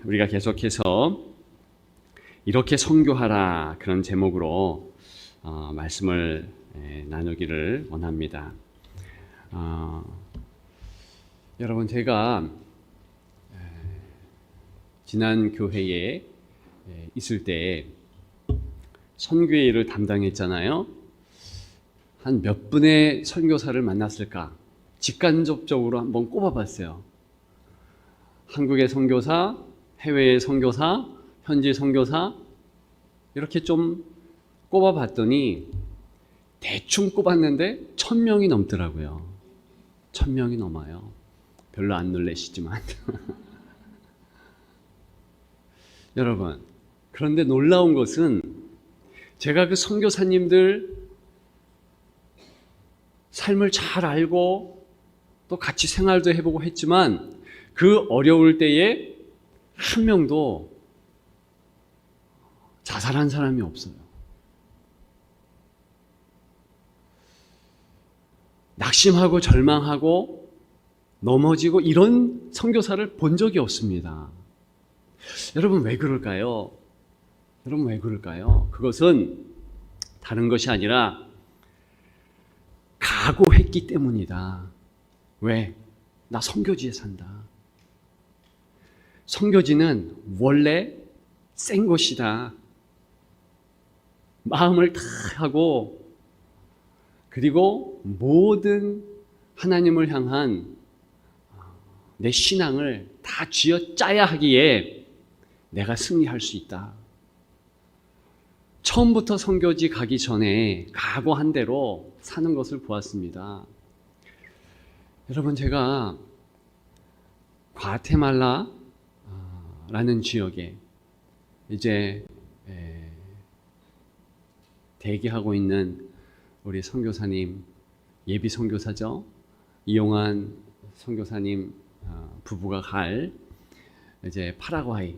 우리가 계속해서 이렇게 선교하라 그런 제목으로 말씀을 나누기를 원합니다. 여러분, 제가 지난 교회에 있을 때 선교의 일을 담당했잖아요. 한 몇 분의 선교사를 만났을까? 직간접적으로 한번 꼽아봤어요. 한국의 선교사, 해외의 선교사, 현지 선교사 이렇게 좀 꼽아봤더니 대충 꼽았는데 1000명이 넘더라고요. 1000명이 넘어요. 별로 안 놀라시지만 여러분, 그런데 놀라운 것은 제가 그 선교사님들 삶을 잘 알고 또 같이 생활도 해보고 했지만 그 어려울 때에 한 명도 자살한 사람이 없어요. 낙심하고 절망하고 넘어지고 이런 선교사를 본 적이 없습니다. 여러분, 왜 그럴까요? 그것은 다른 것이 아니라 각오했기 때문이다. 왜? 나 선교지에 산다. 선교지는 원래 센 곳이다. 마음을 다 하고 그리고 모든 하나님을 향한 내 신앙을 다 쥐어짜야 하기에 내가 승리할 수 있다. 처음부터 선교지 가기 전에 각오한 대로 사는 것을 보았습니다. 여러분, 제가 과테말라라는 지역에 이제 대기하고 있는 우리 선교사님, 예비 선교사죠. 이용한 선교사님 부부가 갈 이제 파라과이,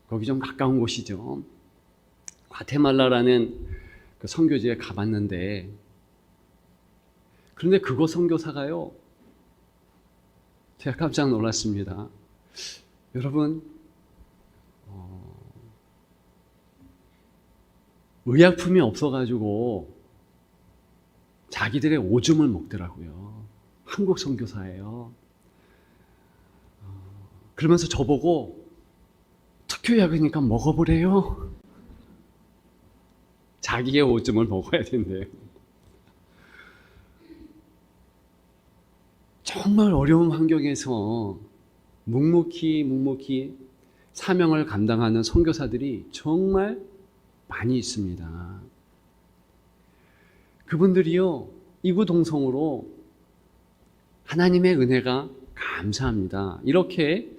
거기 좀 가까운 곳이죠. 과테말라라는 그 선교지에 가봤는데, 그런데 그곳 선교사가요, 제가 깜짝 놀랐습니다. 여러분, 의약품이 없어가지고 자기들의 오줌을 먹더라고요. 한국 선교사예요. 그러면서 저보고 특효약이니까 먹어보래요. 자기의 오줌을 먹어야 된대요. 정말 어려운 환경에서 묵묵히 사명을 감당하는 선교사들이 정말 많이 있습니다. 그분들이요, 이구동성으로 하나님의 은혜가 감사합니다. 이렇게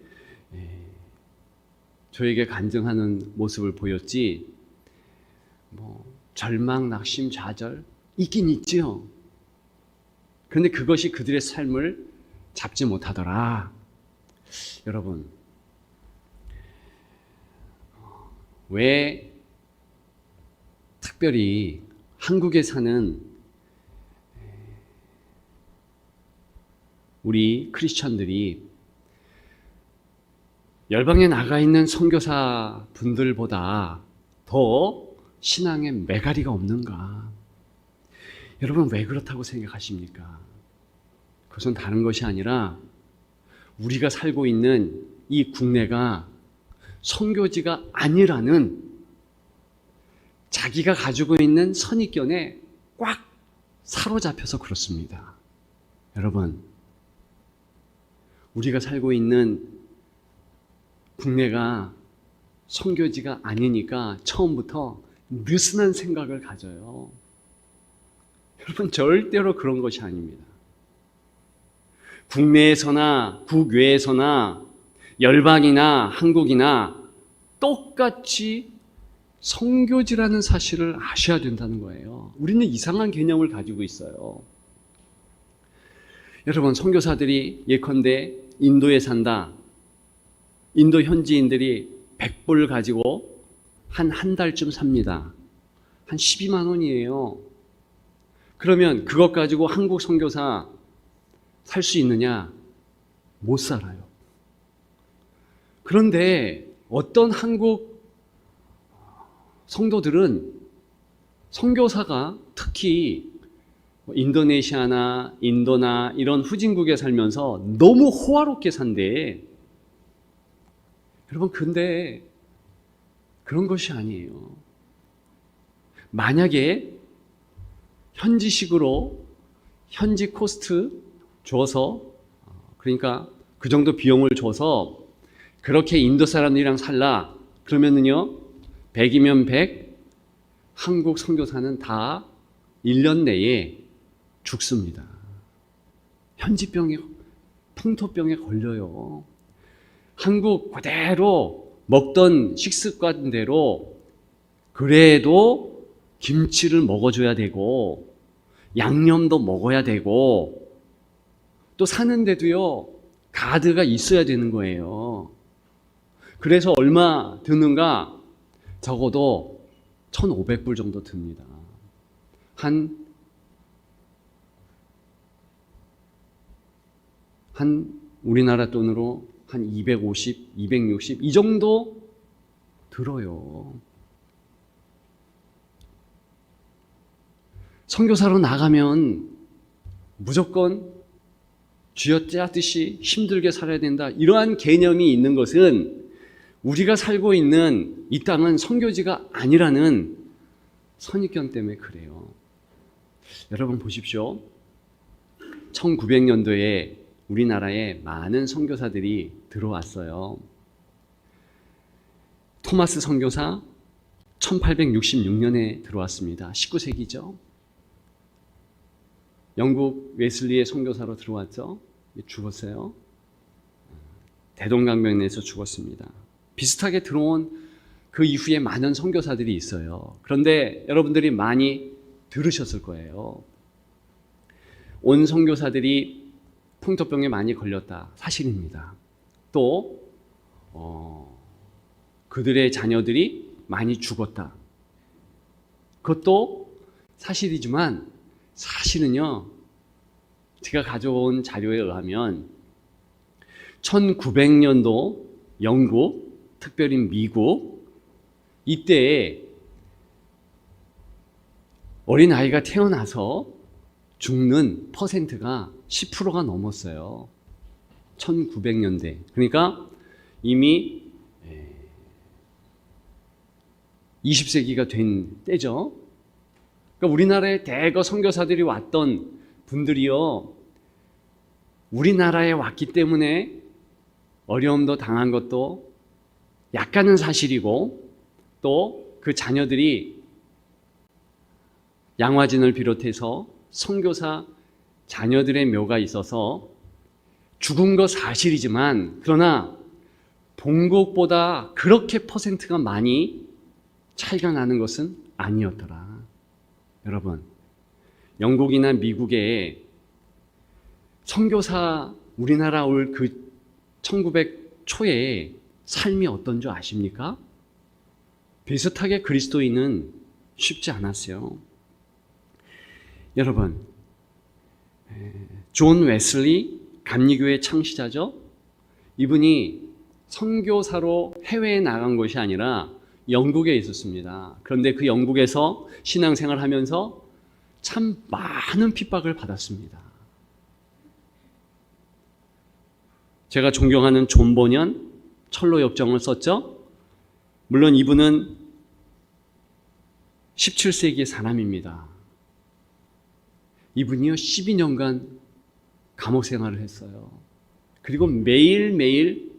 저에게 간증하는 모습을 보였지, 절망, 낙심, 좌절 있긴 있죠. 그런데 그것이 그들의 삶을 잡지 못하더라. 여러분, 왜 특별히 한국에 사는 우리 크리스천들이 열방에 나가 있는 선교사 분들보다 더 신앙에 매가리가 없는가? 여러분, 왜 그렇다고 생각하십니까? 그것은 다른 것이 아니라 우리가 살고 있는 이 국내가 선교지가 아니라는 자기가 가지고 있는 선입견에 꽉 사로잡혀서 그렇습니다. 여러분, 우리가 살고 있는 국내가 선교지가 아니니까 처음부터 느슨한 생각을 가져요. 여러분, 절대로 그런 것이 아닙니다. 국내에서나 국외에서나 열방이나 한국이나 똑같이 선교지라는 사실을 아셔야 된다는 거예요. 우리는 이상한 개념을 가지고 있어요. 여러분, 선교사들이 예컨대 인도에 산다. 인도 현지인들이 100불 가지고 한 달쯤 삽니다. 한 12만 원이에요. 그러면 그것 가지고 한국 선교사 살 수 있느냐? 못 살아요. 그런데 어떤 한국 성도들은 선교사가 특히 인도네시아나 인도나 이런 후진국에 살면서 너무 호화롭게 산대. 여러분, 근데 그런 것이 아니에요. 만약에 현지식으로 현지 코스트 줘서, 그러니까 그 정도 비용을 줘서 그렇게 인도 사람들이랑 살라 그러면은요, 100이면 100, 한국 선교사는 다 1년 내에 죽습니다. 현지병에, 풍토병에 걸려요. 한국 그대로 먹던 식습관대로 그래도 김치를 먹어줘야 되고 양념도 먹어야 되고 또 사는데도요 가드가 있어야 되는 거예요. 그래서 얼마 드는가? 적어도 1,500불 정도 듭니다. 한 우리나라 돈으로 한 250, 260 이 정도 들어요. 선교사로 나가면 무조건 쥐어짜듯이 힘들게 살아야 된다, 이러한 개념이 있는 것은 우리가 살고 있는 이 땅은 선교지가 아니라는 선입견 때문에 그래요. 여러분 보십시오. 1900년도에 우리나라에 많은 선교사들이 들어왔어요. 토마스 선교사 1866년에 들어왔습니다. 19세기죠. 영국 웨슬리의 선교사로 들어왔죠. 죽었어요. 대동강변에서 죽었습니다. 비슷하게 들어온 그 이후에 많은 선교사들이 있어요. 그런데 여러분들이 많이 들으셨을 거예요. 온 선교사들이 풍토병에 많이 걸렸다. 사실입니다. 또 그들의 자녀들이 많이 죽었다. 그것도 사실이지만 사실은요, 제가 가져온 자료에 의하면 1900년도 영국, 특별히 미국, 이때 어린아이가 태어나서 죽는 퍼센트가 10%가 넘었어요. 1900년대. 그러니까 이미 20세기가 된 때죠. 그러니까 우리나라에 대거 선교사들이 왔던 분들이요, 우리나라에 왔기 때문에 어려움도 당한 것도 약간은 사실이고, 또 그 자녀들이 양화진을 비롯해서 선교사 자녀들의 묘가 있어서 죽은 거 사실이지만, 그러나 본국보다 그렇게 퍼센트가 많이 차이가 나는 것은 아니었더라. 여러분, 영국이나 미국에 선교사 우리나라 올 그 1900 초에 삶이 어떤 줄 아십니까? 비슷하게 그리스도인은 쉽지 않았어요. 여러분, 존 웨슬리 감리교회 창시자죠. 이분이 선교사로 해외에 나간 것이 아니라 영국에 있었습니다. 그런데 그 영국에서 신앙생활을 하면서 참 많은 핍박을 받았습니다. 제가 존경하는 존 버년 철로 역정을 썼죠. 물론 이분은 17세기의 사람입니다. 이분이요 12년간 감옥 생활을 했어요. 그리고 매일매일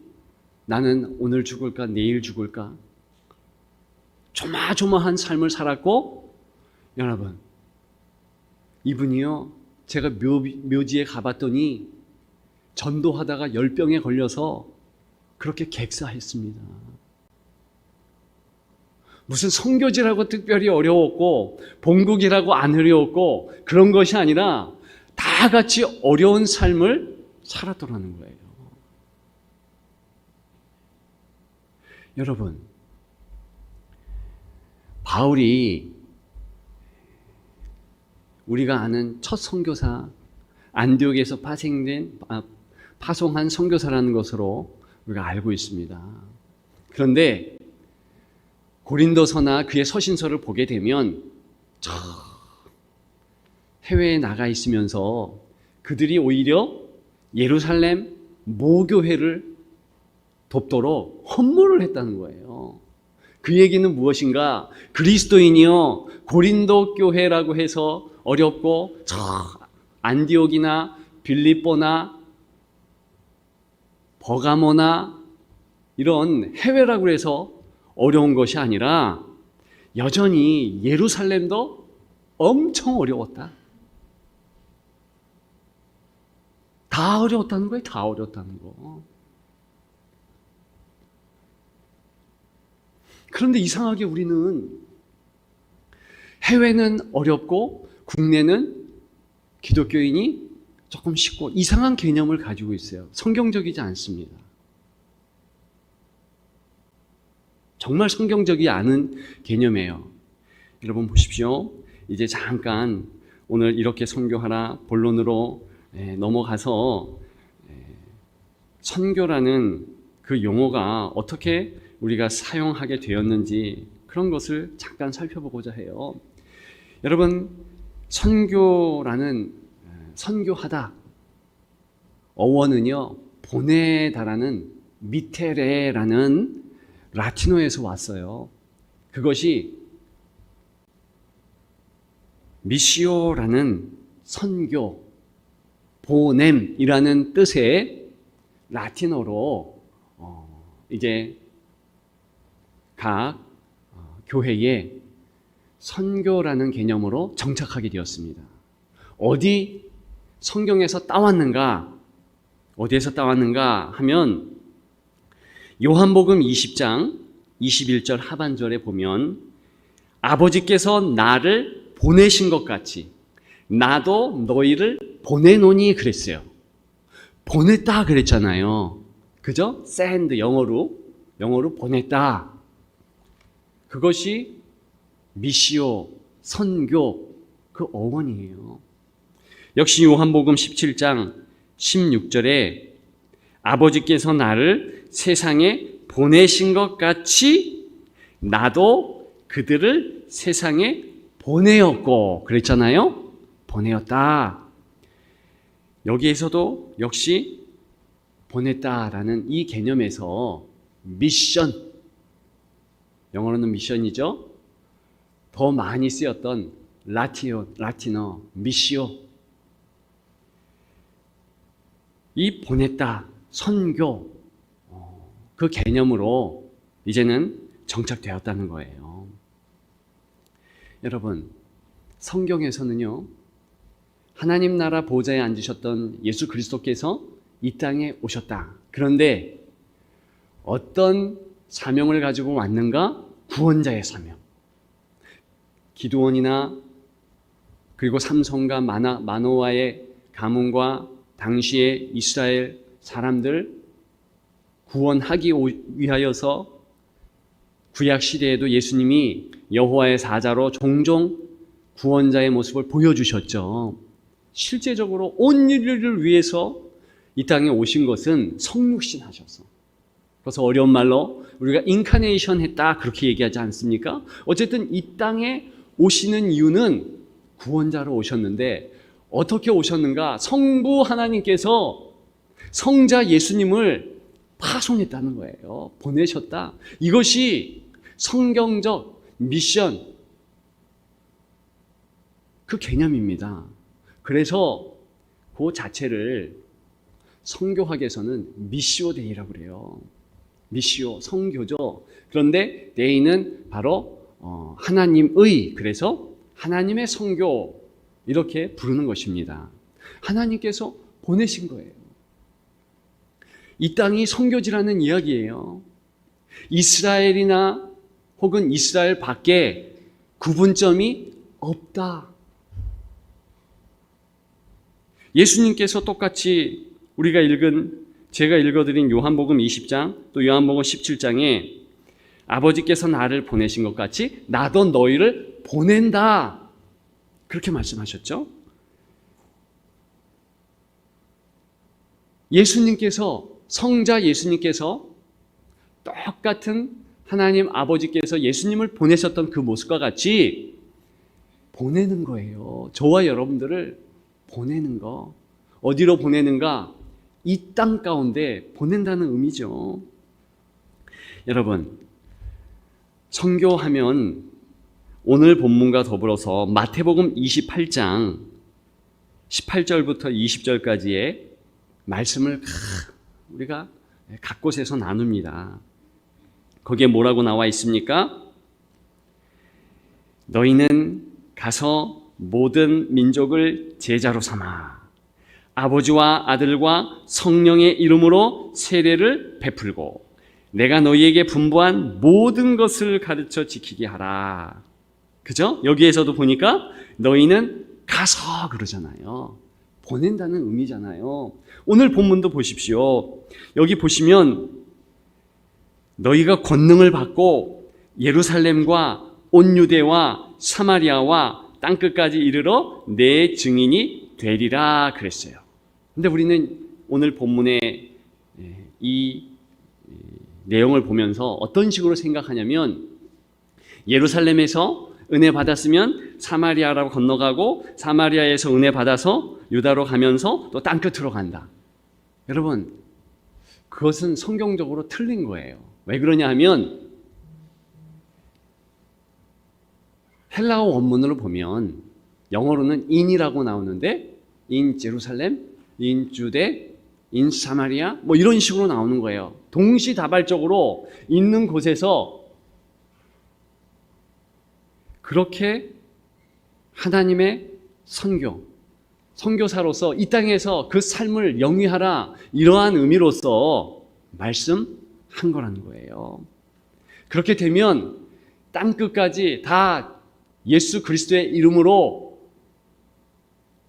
나는 오늘 죽을까 내일 죽을까 조마조마한 삶을 살았고, 여러분, 이분이요 제가 묘지에 가봤더니 전도하다가 열병에 걸려서 그렇게 객사했습니다. 무슨 선교지라고 특별히 어려웠고 본국이라고 안 어려웠고 그런 것이 아니라 다 같이 어려운 삶을 살았더라는 거예요. 여러분, 바울이 우리가 아는 첫 선교사, 안디옥에서 파송한 선교사라는 것으로 우리가 알고 있습니다. 그런데 고린도서나 그의 서신서를 보게 되면 저 해외에 나가 있으면서 그들이 오히려 예루살렘 모교회를 돕도록 헌물을 했다는 거예요. 그 얘기는 무엇인가? 그리스도인이요, 고린도 교회라고 해서 어렵고 저 안디옥이나 빌립보나 버가모나 이런 해외라고 해서 어려운 것이 아니라 여전히 예루살렘도 엄청 어려웠다. 다 어려웠다는 거예요. 다 어려웠다는 거. 그런데 이상하게 우리는 해외는 어렵고 국내는 기독교인이 조금 쉽고 이상한 개념을 가지고 있어요. 성경적이지 않습니다. 정말 성경적이 않은 개념이에요. 여러분 보십시오. 이제 잠깐 오늘 이렇게 선교하라 본론으로 넘어가서 선교라는 그 용어가 어떻게 우리가 사용하게 되었는지 그런 것을 잠깐 살펴보고자 해요. 여러분, 선교하다 어원은요, 보내다라는 미테레라는 라틴어에서 왔어요. 그것이 미시오라는 선교, 보냄이라는 뜻의 라틴어로 이제 각 교회에 선교라는 개념으로 정착하게 되었습니다. 어디 성경에서 따왔는가? 어디에서 따왔는가 하면 요한복음 20장 21절 하반절에 보면 아버지께서 나를 보내신 것 같이 나도 너희를 보내노니 그랬어요. 보냈다 그랬잖아요. 그죠? send 영어로 보냈다. 그것이 미시오, 선교 그 어원이에요. 역시 요한복음 17장 16절에 아버지께서 나를 세상에 보내신 것 같이 나도 그들을 세상에 보내었고 그랬잖아요. 보내었다. 여기에서도 역시 보냈다라는 이 개념에서 미션, 영어로는 미션이죠. 더 많이 쓰였던 라틴어 미시오, 이 보냈다, 선교 그 개념으로 이제는 정착되었다는 거예요. 여러분, 성경에서는요, 하나님 나라 보좌에 앉으셨던 예수 그리스도께서 이 땅에 오셨다. 그런데 어떤 사명을 가지고 왔는가? 구원자의 사명. 기드온이나 그리고 삼손과 마노아의 가문과 당시의 이스라엘 사람들 구원하기 위하여서 구약 시대에도 예수님이 여호와의 사자로 종종 구원자의 모습을 보여주셨죠. 실제적으로 온 인류를 위해서 이 땅에 오신 것은 성육신 하셔서, 그래서 어려운 말로 우리가 인카네이션 했다 그렇게 얘기하지 않습니까? 어쨌든 이 땅에 오시는 이유는 구원자로 오셨는데 어떻게 오셨는가? 성부 하나님께서 성자 예수님을 파송했다는 거예요. 보내셨다. 이것이 성경적 미션 그 개념입니다. 그래서 그 자체를 성교학에서는 미시오 데이라고 그래요. 미시오, 성교죠. 그런데 데이는 바로 하나님의, 그래서 하나님의 성교 이렇게 부르는 것입니다. 하나님께서 보내신 거예요. 이 땅이 성교지라는 이야기예요. 이스라엘이나 혹은 이스라엘 밖에 구분점이 없다. 예수님께서 똑같이 우리가 제가 읽어드린 요한복음 20장 또 요한복음 17장에 아버지께서 나를 보내신 것 같이 나도 너희를 보낸다. 그렇게 말씀하셨죠. 성자 예수님께서 똑같은 하나님 아버지께서 예수님을 보내셨던 그 모습과 같이 보내는 거예요. 저와 여러분들을 보내는 거. 어디로 보내는가? 이 땅 가운데 보낸다는 의미죠. 여러분, 선교하면 오늘 본문과 더불어서 마태복음 28장 18절부터 20절까지의 말씀을 우리가 각 곳에서 나눕니다. 거기에 뭐라고 나와 있습니까? 너희는 가서 모든 민족을 제자로 삼아 아버지와 아들과 성령의 이름으로 세례를 베풀고 내가 너희에게 분부한 모든 것을 가르쳐 지키게 하라. 그죠? 여기에서도 보니까 너희는 가서 그러잖아요. 보낸다는 의미잖아요. 오늘 본문도 보십시오. 여기 보시면 너희가 권능을 받고 예루살렘과 온 유대와 사마리아와 땅끝까지 이르러 내 증인이 되리라 그랬어요. 근데 우리는 오늘 본문의 이 내용을 보면서 어떤 식으로 생각하냐면 예루살렘에서 은혜 받았으면 사마리아로 건너가고 사마리아에서 은혜 받아서 유다로 가면서 또 땅끝으로 간다. 여러분, 그것은 성경적으로 틀린 거예요. 왜 그러냐 하면 헬라어 원문으로 보면 영어로는 in이라고 나오는데 in 제루살렘, in 주대, in 사마리아 뭐 이런 식으로 나오는 거예요. 동시다발적으로 있는 곳에서 그렇게 하나님의 선교사로서 이 땅에서 그 삶을 영위하라 이러한 의미로서 말씀한 거라는 거예요. 그렇게 되면 땅끝까지 다 예수 그리스도의 이름으로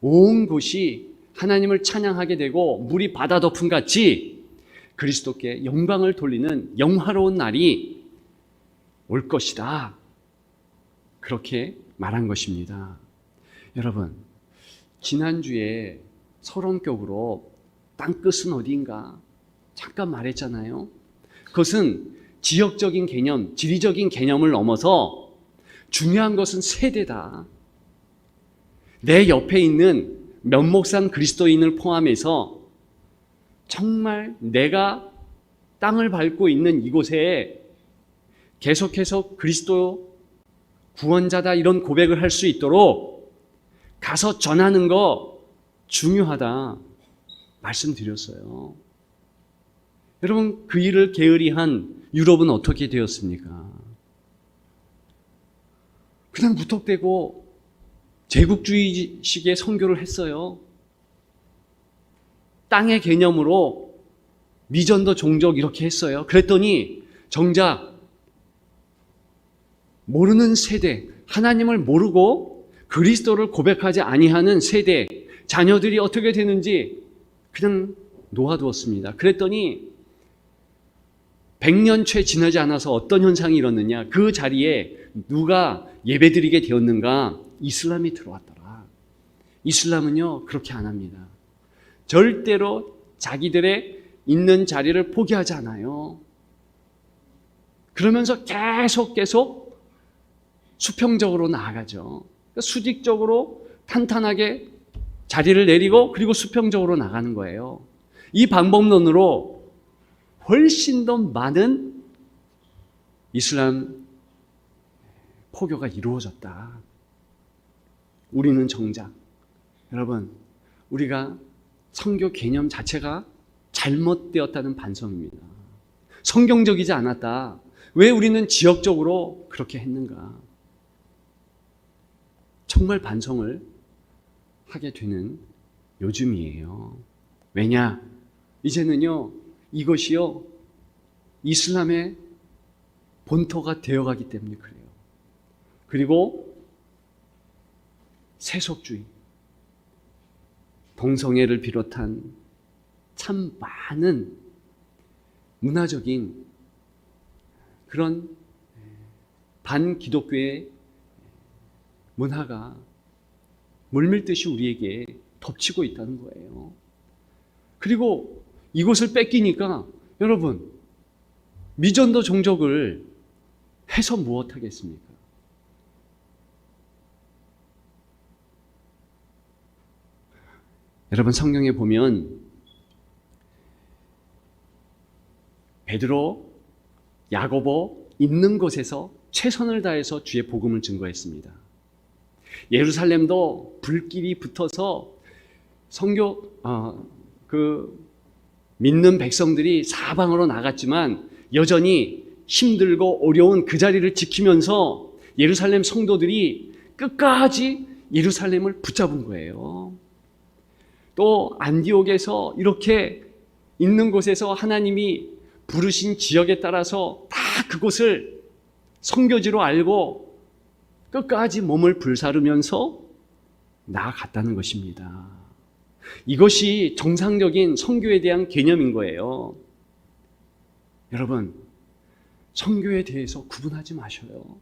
온 곳이 하나님을 찬양하게 되고 물이 바다 덮음 같이 그리스도께 영광을 돌리는 영화로운 날이 올 것이다. 그렇게 말한 것입니다. 여러분, 지난주에 서론격으로 땅끝은 어디인가 잠깐 말했잖아요. 그것은 지역적인 개념, 지리적인 개념을 넘어서 중요한 것은 세대다. 내 옆에 있는 면목상 그리스도인을 포함해서 정말 내가 땅을 밟고 있는 이곳에 계속해서 그리스도 구원자다 이런 고백을 할 수 있도록 가서 전하는 거 중요하다 말씀드렸어요. 여러분, 그 일을 게으리한 유럽은 어떻게 되었습니까? 그냥 무턱대고 제국주의식의 선교를 했어요. 땅의 개념으로 미전도 종족 이렇게 했어요. 그랬더니 정작 모르는 세대, 하나님을 모르고 그리스도를 고백하지 아니하는 세대, 자녀들이 어떻게 되는지 그냥 놓아두었습니다. 그랬더니 100년 채 지나지 않아서 어떤 현상이 일어났느냐, 그 자리에 누가 예배드리게 되었는가? 이슬람이 들어왔더라. 이슬람은요 그렇게 안 합니다. 절대로 자기들의 있는 자리를 포기하지 않아요. 그러면서 계속 수평적으로 나아가죠. 수직적으로 탄탄하게 자리를 내리고 그리고 수평적으로 나가는 거예요. 이 방법론으로 훨씬 더 많은 이슬람 포교가 이루어졌다. 우리는 정작 여러분, 우리가 선교 개념 자체가 잘못되었다는 반성입니다. 성경적이지 않았다. 왜 우리는 지역적으로 그렇게 했는가? 정말 반성을 하게 되는 요즘이에요. 왜냐? 이제는요, 이것이요, 이슬람의 본토가 되어가기 때문에 그래요. 그리고 세속주의, 동성애를 비롯한 참 많은 문화적인 그런 반기독교의 문화가 물밀듯이 우리에게 덮치고 있다는 거예요. 그리고 이곳을 뺏기니까 여러분, 미전도 종족을 해서 무엇하겠습니까? 여러분, 성경에 보면 베드로, 야고보 있는 곳에서 최선을 다해서 주의 복음을 증거했습니다. 예루살렘도 불길이 붙어서 믿는 백성들이 사방으로 나갔지만 여전히 힘들고 어려운 그 자리를 지키면서 예루살렘 성도들이 끝까지 예루살렘을 붙잡은 거예요. 또 안디옥에서 이렇게 있는 곳에서 하나님이 부르신 지역에 따라서 다 그곳을 선교지로 알고 끝까지 몸을 불사르면서 나아갔다는 것입니다. 이것이 정상적인 선교에 대한 개념인 거예요. 여러분, 선교에 대해서 구분하지 마셔요.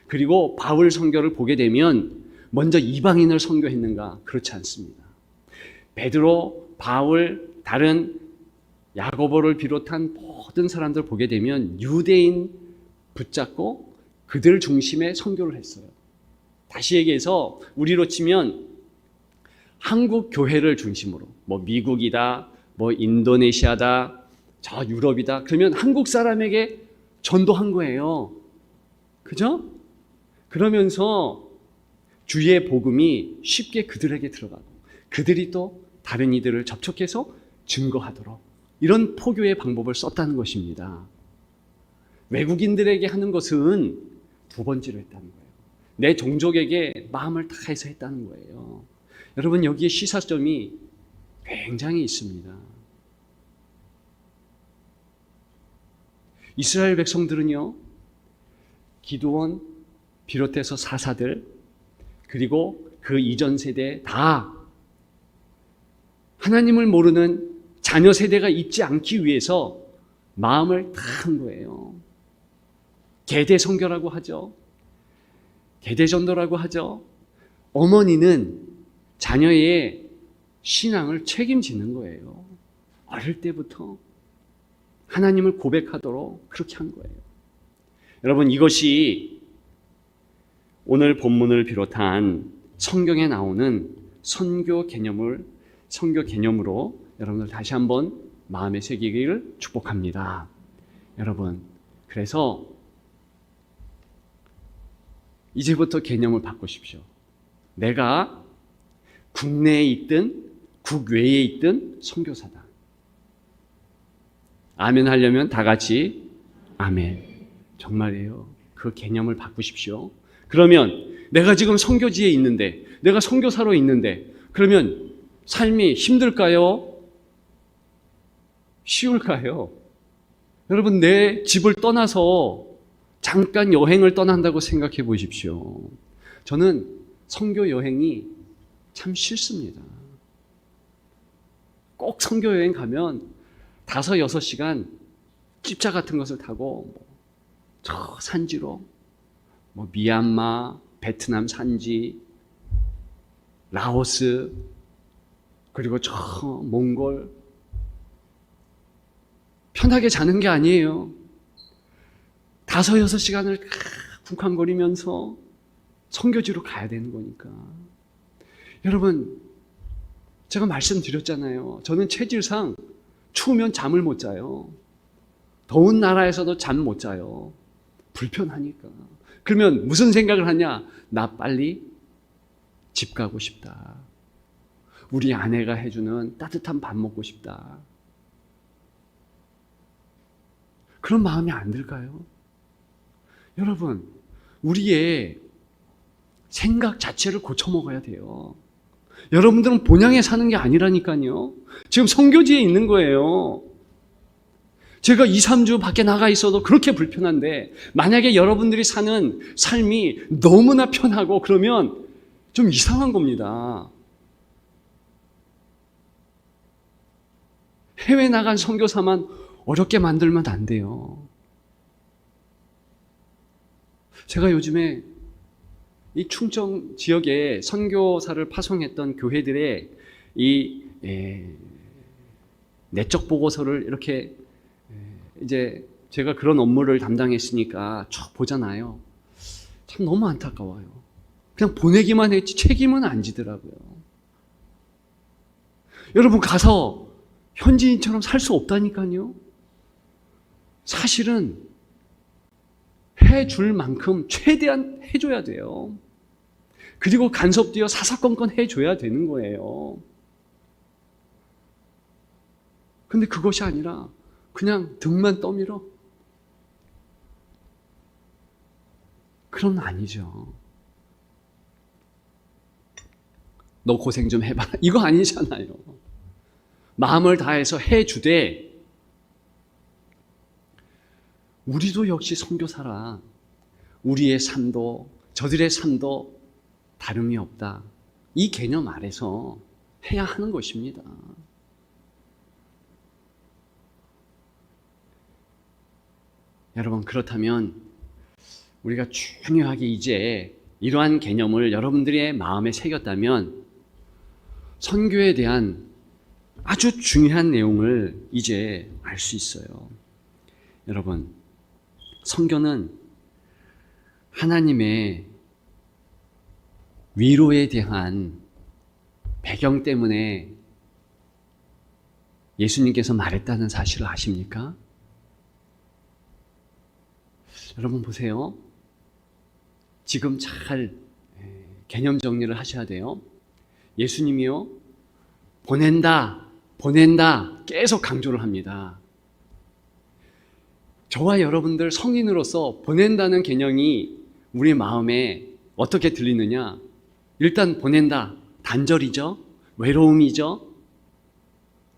그리고 바울 선교를 보게 되면 먼저 이방인을 선교했는가? 그렇지 않습니다. 베드로, 바울, 다른 야고보를 비롯한 모든 사람들 보게 되면 유대인 붙잡고 그들 중심의 선교를 했어요. 다시 얘기해서 우리로 치면 한국 교회를 중심으로 미국이다, 인도네시아다, 저 유럽이다. 그러면 한국 사람에게 전도한 거예요. 그죠? 그러면서 주의 복음이 쉽게 그들에게 들어가고 그들이 또 다른 이들을 접촉해서 증거하도록 이런 포교의 방법을 썼다는 것입니다. 외국인들에게 하는 것은 두 번째로 했다는 거예요. 내 종족에게 마음을 다해서 했다는 거예요. 여러분, 여기에 시사점이 굉장히 있습니다. 이스라엘 백성들은요, 기드온 비롯해서 사사들 그리고 그 이전 세대 다 하나님을 모르는 자녀 세대가 있지 않기 위해서 마음을 다 한 거예요. 계대 선교라고 하죠. 계대 전도라고 하죠. 어머니는 자녀의 신앙을 책임지는 거예요. 어릴 때부터 하나님을 고백하도록 그렇게 한 거예요. 여러분, 이것이 오늘 본문을 비롯한 성경에 나오는 선교 개념으로 여러분들 다시 한번 마음에 새기기를 축복합니다. 여러분, 그래서 이제부터 개념을 바꾸십시오. 내가 국내에 있든 국외에 있든 선교사다. 아멘 하려면 다 같이 아멘. 정말이에요. 그 개념을 바꾸십시오. 그러면 내가 지금 선교지에 있는데, 내가 선교사로 있는데, 그러면 삶이 힘들까요? 쉬울까요? 여러분, 내 집을 떠나서 잠깐 여행을 떠난다고 생각해 보십시오. 저는 선교 여행이 참 싫습니다. 꼭 선교 여행 가면 5-6시간 찝자 같은 것을 타고 저 산지로 미얀마, 베트남 산지, 라오스, 그리고 저 몽골 편하게 자는 게 아니에요. 5-6시간을 쿵쾅거리면서 선교지로 가야 되는 거니까. 여러분, 제가 말씀드렸잖아요. 저는 체질상 추우면 잠을 못 자요. 더운 나라에서도 잠 못 자요. 불편하니까. 그러면 무슨 생각을 하냐? 나 빨리 집 가고 싶다. 우리 아내가 해주는 따뜻한 밥 먹고 싶다. 그런 마음이 안 들까요? 여러분, 우리의 생각 자체를 고쳐먹어야 돼요. 여러분들은 본향에 사는 게 아니라니까요. 지금 선교지에 있는 거예요. 제가 2-3주 밖에 나가 있어도 그렇게 불편한데, 만약에 여러분들이 사는 삶이 너무나 편하고 그러면 좀 이상한 겁니다. 해외 나간 선교사만 어렵게 만들면 안 돼요. 제가 요즘에 이 충청 지역에 선교사를 파송했던 교회들의 이 내적 보고서를 이렇게 이제 제가 그런 업무를 담당했으니까 쭉 보잖아요. 참 너무 안타까워요. 그냥 보내기만 했지 책임은 안 지더라고요. 여러분, 가서 현지인처럼 살 수 없다니까요. 사실은 해줄 만큼 최대한 해줘야 돼요. 그리고 간섭되어 사사건건 해줘야 되는 거예요. 근데 그것이 아니라 그냥 등만 떠밀어? 그럼 아니죠. 너 고생 좀 해봐. 이거 아니잖아요. 마음을 다해서 해주되 우리도 역시 선교사라 우리의 삶도 저들의 삶도 다름이 없다. 이 개념 아래서 해야 하는 것입니다. 여러분, 그렇다면 우리가 중요하게 이제 이러한 개념을 여러분들의 마음에 새겼다면 선교에 대한 아주 중요한 내용을 이제 알 수 있어요. 여러분, 선교는 하나님의 위로에 대한 배경 때문에 예수님께서 말했다는 사실을 아십니까? 여러분 보세요. 지금 잘 개념 정리를 하셔야 돼요. 예수님이요, 보낸다 계속 강조를 합니다. 저와 여러분들 성인으로서 보낸다는 개념이 우리 마음에 어떻게 들리느냐? 일단 보낸다, 단절이죠, 외로움이죠,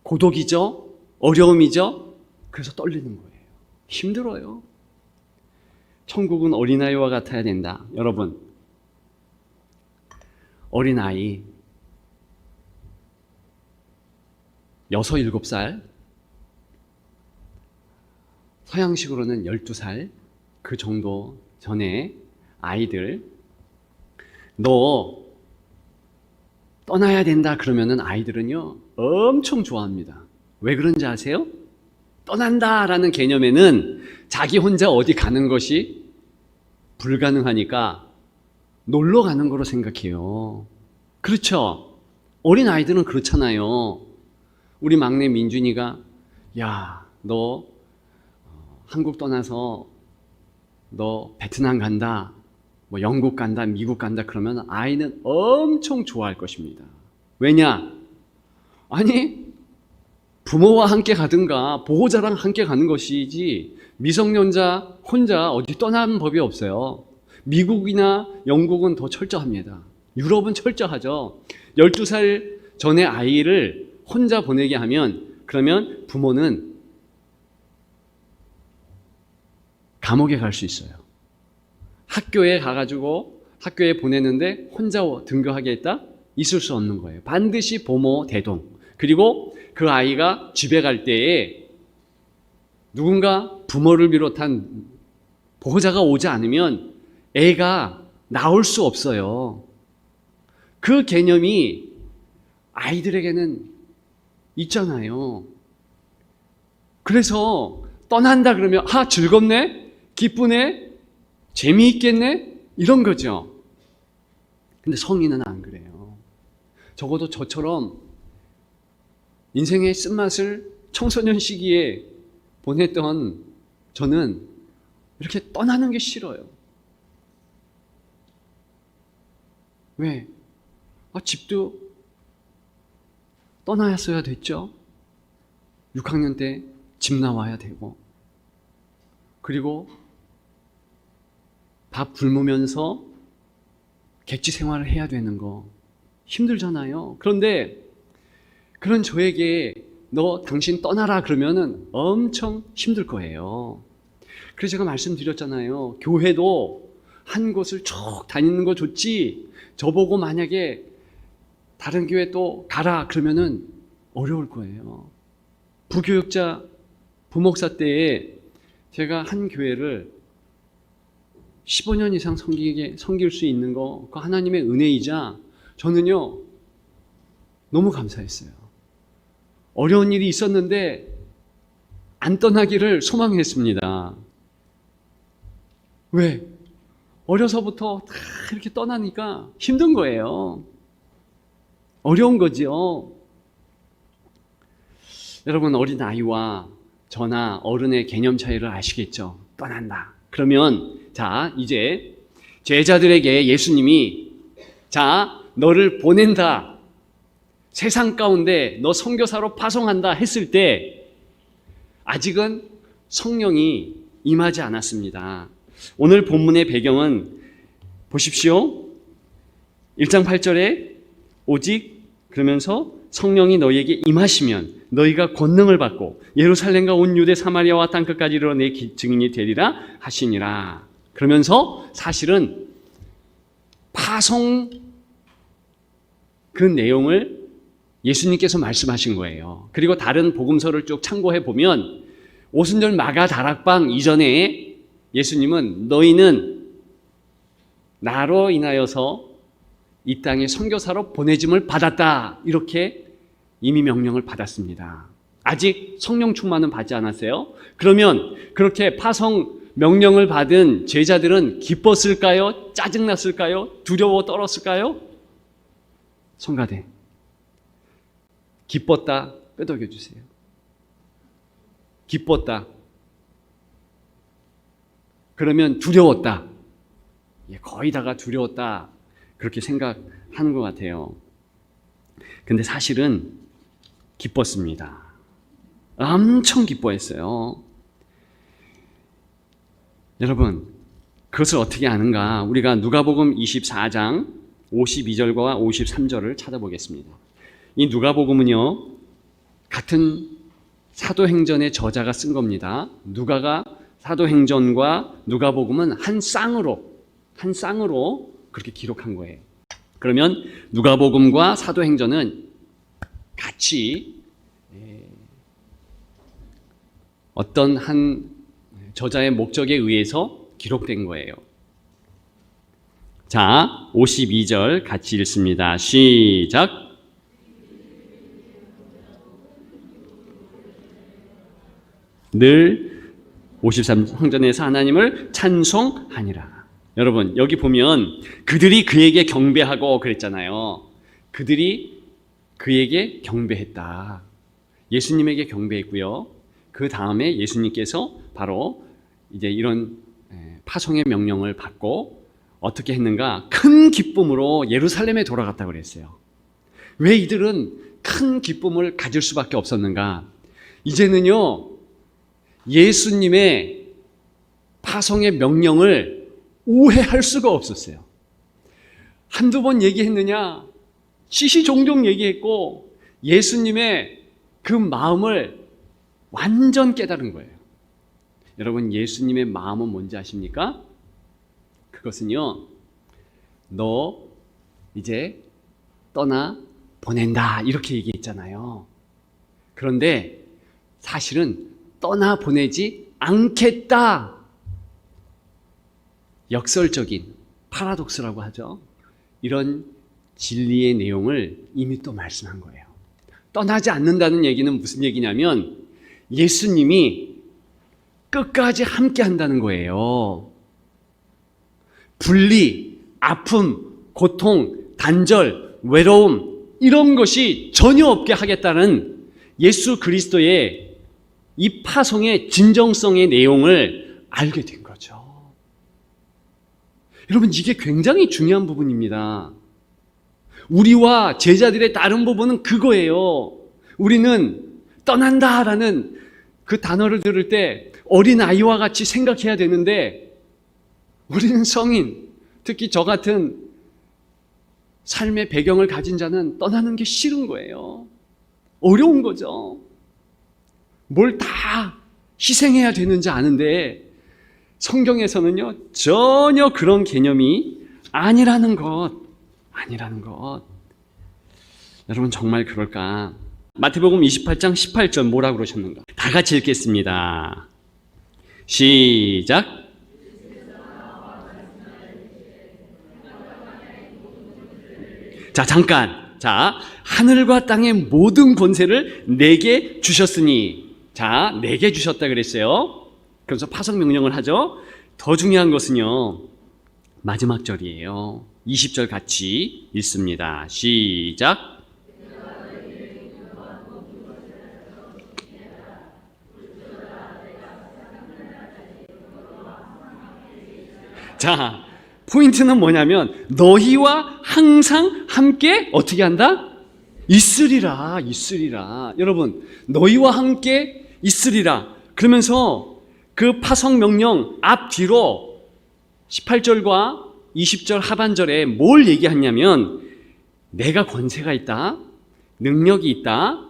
고독이죠, 어려움이죠. 그래서 떨리는 거예요. 힘들어요. 천국은 어린아이와 같아야 된다. 여러분, 어린아이 6, 7살, 서양식으로는 12살, 그 정도 전에 아이들, 너 떠나야 된다 그러면은 아이들은요 엄청 좋아합니다. 왜 그런지 아세요? 떠난다라는 개념에는 자기 혼자 어디 가는 것이 불가능하니까 놀러 가는 거로 생각해요. 그렇죠? 어린 아이들은 그렇잖아요. 우리 막내 민준이가 야, 너 한국 떠나서 너 베트남 간다, 뭐 영국 간다, 미국 간다 그러면 아이는 엄청 좋아할 것입니다. 왜냐? 아니, 부모와 함께 가든가 보호자랑 함께 가는 것이지 미성년자 혼자 어디 떠나는 법이 없어요. 미국이나 영국은 더 철저합니다. 유럽은 철저하죠. 12살 전에 아이를 혼자 보내게 하면 그러면 부모는 감옥에 갈 수 있어요. 학교에 가가지고 학교에 보내는데 혼자 등교하게 했다? 있을 수 없는 거예요. 반드시 보모 대동. 그리고 그 아이가 집에 갈 때에 누군가 부모를 비롯한 보호자가 오지 않으면 애가 나올 수 없어요. 그 개념이 아이들에게는 있잖아요. 그래서 떠난다 그러면 즐겁네? 기쁘네? 재미있겠네? 이런 거죠. 근데 성인은 안 그래요. 적어도 저처럼 인생의 쓴맛을 청소년 시기에 보냈던 저는 이렇게 떠나는 게 싫어요. 왜? 집도 떠나야 됐죠. 6학년 때 집 나와야 되고, 그리고 밥 굶으면서 객지 생활을 해야 되는 거 힘들잖아요. 그런데 그런 저에게 너 당신 떠나라 그러면은 엄청 힘들 거예요. 그래서 제가 말씀드렸잖아요. 교회도 한 곳을 쭉 다니는 거 좋지, 저보고 만약에 다른 교회 또 가라 그러면은 어려울 거예요. 부교육자 부목사 때에 제가 한 교회를 15년 이상 섬길 수 있는 거, 그 하나님의 은혜이자 저는요 너무 감사했어요. 어려운 일이 있었는데 안 떠나기를 소망했습니다. 왜? 어려서부터 다 이렇게 떠나니까 힘든 거예요. 어려운 거지요. 여러분, 어린아이와 저나 어른의 개념 차이를 아시겠죠? 떠난다. 그러면 자, 이제 제자들에게 예수님이 자, 너를 보낸다. 세상 가운데 너 선교사로 파송한다 했을 때 아직은 성령이 임하지 않았습니다. 오늘 본문의 배경은 보십시오. 1장 8절에 오직 그러면서 성령이 너희에게 임하시면 너희가 권능을 받고 예루살렘과 온 유대 사마리아와 땅끝까지 이르러 내 증인이 되리라 하시니라. 그러면서 사실은 파송 그 내용을 예수님께서 말씀하신 거예요. 그리고 다른 복음서를 쭉 참고해 보면 오순절 마가 다락방 이전에 예수님은 너희는 나로 인하여서 이 땅에 선교사로 보내짐을 받았다. 이렇게 이미 명령을 받았습니다. 아직 성령 충만은 받지 않았어요. 그러면 그렇게 파송 명령을 받은 제자들은 기뻤을까요? 짜증났을까요? 두려워 떨었을까요? 성가대 기뻤다 끄덕여 주세요. 기뻤다. 그러면 두려웠다. 거의 다가 두려웠다. 그렇게 생각하는 것 같아요. 근데 사실은 기뻤습니다. 엄청 기뻐했어요. 여러분, 그것을 어떻게 아는가? 우리가 누가복음 24장 52절과 53절을 찾아보겠습니다. 이 누가복음은요, 같은 사도행전의 저자가 쓴 겁니다. 누가가 사도행전과 누가복음은 한 쌍으로 그렇게 기록한 거예요. 그러면 누가복음과 사도행전은 같이 어떤 한 저자의 목적에 의해서 기록된 거예요. 자, 52절 같이 읽습니다. 시작. 늘 53 성전에서 하나님을 찬송하니라. 여러분, 여기 보면 그들이 그에게 경배하고 그랬잖아요. 그들이 그에게 경배했다. 예수님에게 경배했고요. 그 다음에 예수님께서 바로 이제 이런 파송의 명령을 받고 어떻게 했는가? 큰 기쁨으로 예루살렘에 돌아갔다고 그랬어요. 왜 이들은 큰 기쁨을 가질 수밖에 없었는가? 이제는요, 예수님의 파송의 명령을 오해할 수가 없었어요. 한두 번 얘기했느냐? 시시종종 얘기했고 예수님의 그 마음을 완전 깨달은 거예요. 여러분, 예수님의 마음은 뭔지 아십니까? 그것은요, 너 이제 떠나 보낸다 이렇게 얘기했잖아요. 그런데 사실은 떠나 보내지 않겠다. 역설적인 파라독스라고 하죠. 이런 진리의 내용을 이미 또 말씀한 거예요. 떠나지 않는다는 얘기는 무슨 얘기냐면 예수님이 끝까지 함께 한다는 거예요. 분리, 아픔, 고통, 단절, 외로움 이런 것이 전혀 없게 하겠다는 예수 그리스도의 이 파송의 진정성의 내용을 알게 된 거죠. 여러분, 이게 굉장히 중요한 부분입니다. 우리와 제자들의 다른 부분은 그거예요. 우리는 떠난다라는 그 단어를 들을 때 어린아이와 같이 생각해야 되는데 우리는 성인, 특히 저 같은 삶의 배경을 가진 자는 떠나는 게 싫은 거예요. 어려운 거죠. 뭘 다 희생해야 되는지 아는데 성경에서는요, 전혀 그런 개념이 아니라는 것. 여러분, 정말 그럴까? 마태복음 28장 18절 뭐라고 그러셨는가? 다 같이 읽겠습니다. 시작. 자, 잠깐. 자, 하늘과 땅의 모든 권세를 내게 주셨으니. 자, 4개 주셨다 그랬어요. 그래서 파송 명령을 하죠. 더 중요한 것은요, 마지막 절이에요. 20절 같이 읽습니다. 시작. 자, 포인트는 뭐냐면 너희와 항상 함께 어떻게 한다? 있으리라. 여러분, 너희와 함께 있으리라. 그러면서 그 파송 명령 앞뒤로 18절과 20절 하반절에 뭘 얘기하냐면 내가 권세가 있다. 능력이 있다.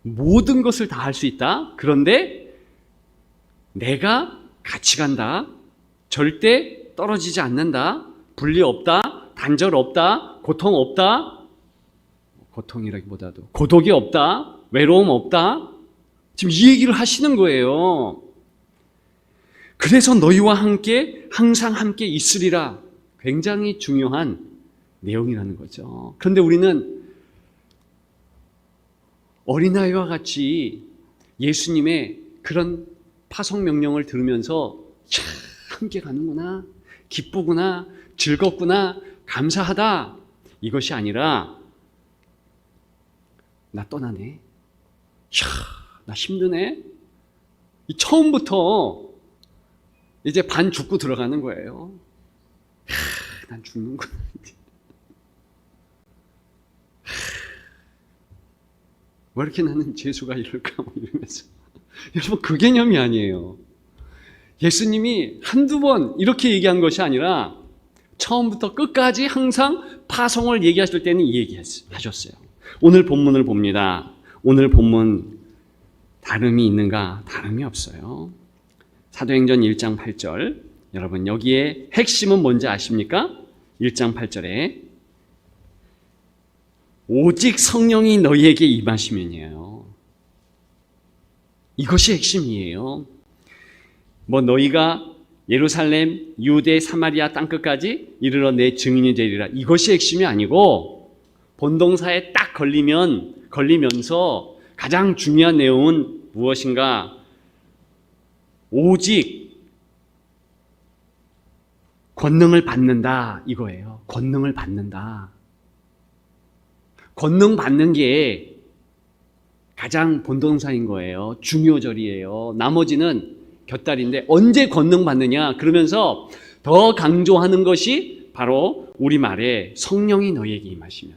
모든 것을 다 할 수 있다. 그런데 내가 같이 간다. 절대 떨어지지 않는다. 분리 없다. 단절 없다. 고통 없다. 고통이라기보다도 고독이 없다. 외로움 없다. 지금 이 얘기를 하시는 거예요. 그래서 너희와 함께 항상 함께 있으리라. 굉장히 중요한 내용이라는 거죠. 그런데 우리는 어린아이와 같이 예수님의 그런 파송 명령을 들으면서 참 함께 가는구나, 기쁘구나, 즐겁구나, 감사하다, 이것이 아니라 나 떠나네, 이야, 나 힘드네, 처음부터 이제 반 죽고 들어가는 거예요. 난 죽는구나. 왜 이렇게 나는 재수가 이럴까 이러면서. 여러분, 그 개념이 아니에요. 예수님이 한두 번 이렇게 얘기한 것이 아니라 처음부터 끝까지 항상 파송을 얘기하실 때는 이 얘기하셨어요. 오늘 본문을 봅니다. 오늘 본문 다름이 있는가? 다름이 없어요. 사도행전 1장 8절. 여러분, 여기에 핵심은 뭔지 아십니까? 1장 8절에 오직 성령이 너희에게 임하시면이에요. 이것이 핵심이에요. 너희가 예루살렘, 유대, 사마리아 땅끝까지 이르러 내 증인이 되리라. 이것이 핵심이 아니고 본동사에 딱 걸리면서 가장 중요한 내용은 무엇인가? 오직 권능을 받는다, 이거예요. 권능을 받는다. 권능 받는 게 가장 본동사인 거예요. 중요절이에요. 나머지는 곁다리인데 언제 권능 받느냐? 그러면서 더 강조하는 것이 바로 우리말에 성령이 너희에게 임하시면.